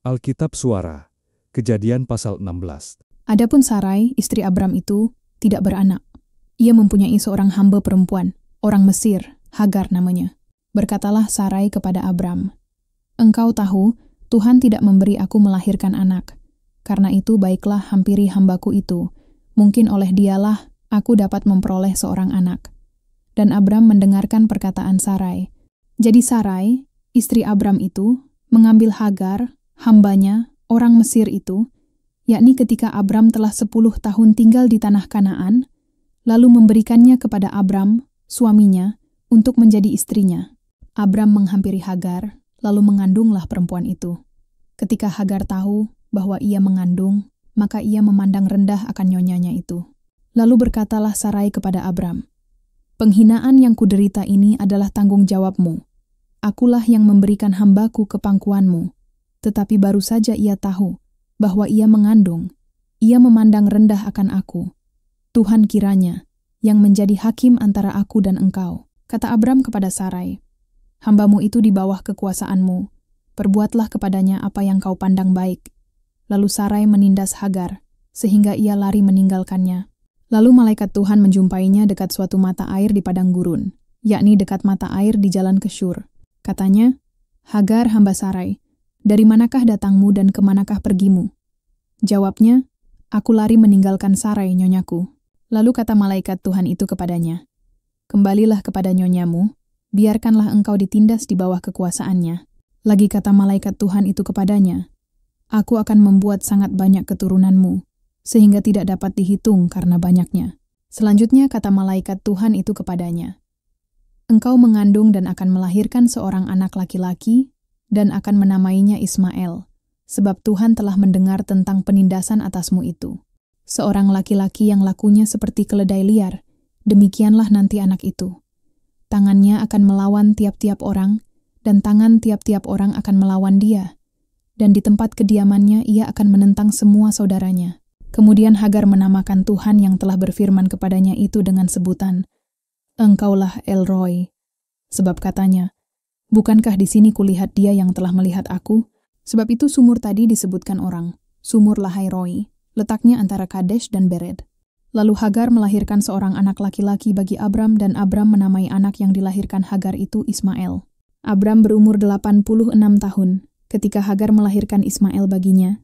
Alkitab Suara, Kejadian pasal 16. Adapun Sarai, istri Abram itu, tidak beranak. Ia mempunyai seorang hamba perempuan, orang Mesir, Hagar namanya. Berkatalah Sarai kepada Abram, "Engkau tahu, Tuhan tidak memberi aku melahirkan anak. Karena itu baiklah hampiri hambaku itu. Mungkin oleh dialah aku dapat memperoleh seorang anak." Dan Abram mendengarkan perkataan Sarai. Jadi Sarai, istri Abram itu, mengambil Hagar, hambanya, orang Mesir itu, yakni ketika Abram telah 10 tahun tinggal di tanah Kanaan, lalu memberikannya kepada Abram, suaminya, untuk menjadi istrinya. Abram menghampiri Hagar, lalu mengandunglah perempuan itu. Ketika Hagar tahu bahwa ia mengandung, maka ia memandang rendah akan nyonyanya itu. Lalu berkatalah Sarai kepada Abram, "Penghinaan yang kuderita ini adalah tanggung jawabmu. Akulah yang memberikan hambaku ke pangkuanmu." Tetapi baru saja ia tahu bahwa ia mengandung, ia memandang rendah akan aku. Tuhan kiranya yang menjadi hakim antara aku dan engkau. Kata Abram kepada Sarai, "Hambamu itu di bawah kekuasaanmu. Perbuatlah kepadanya apa yang kau pandang baik." Lalu Sarai menindas Hagar, sehingga ia lari meninggalkannya. Lalu malaikat Tuhan menjumpainya dekat suatu mata air di padang gurun, yakni dekat mata air di jalan ke Syur. Katanya, "Hagar, hamba Sarai, dari manakah datangmu dan kemanakah pergimu?" Jawabnya, "Aku lari meninggalkan Sarai, nyonyaku." Lalu kata malaikat Tuhan itu kepadanya, "Kembalilah kepada nyonyamu, biarkanlah engkau ditindas di bawah kekuasaannya." Lagi kata malaikat Tuhan itu kepadanya, "Aku akan membuat sangat banyak keturunanmu, sehingga tidak dapat dihitung karena banyaknya." Selanjutnya kata malaikat Tuhan itu kepadanya, "Engkau mengandung dan akan melahirkan seorang anak laki-laki, dan akan menamainya Ismail, sebab Tuhan telah mendengar tentang penindasan atasmu itu. Seorang laki-laki yang lakunya seperti keledai liar, demikianlah nanti anak itu. Tangannya akan melawan tiap-tiap orang, dan tangan tiap-tiap orang akan melawan dia, dan di tempat kediamannya ia akan menentang semua saudaranya." Kemudian Hagar menamakan Tuhan yang telah berfirman kepadanya itu dengan sebutan, "Engkaulah El Roi," sebab katanya, "Bukankah di sini kulihat dia yang telah melihat aku?" Sebab itu sumur tadi disebutkan orang, Sumur Lahai Roi, letaknya antara Kadesh dan Bered. Lalu Hagar melahirkan seorang anak laki-laki bagi Abram, dan Abram menamai anak yang dilahirkan Hagar itu Ismail. Abram berumur 86 tahun ketika Hagar melahirkan Ismail baginya,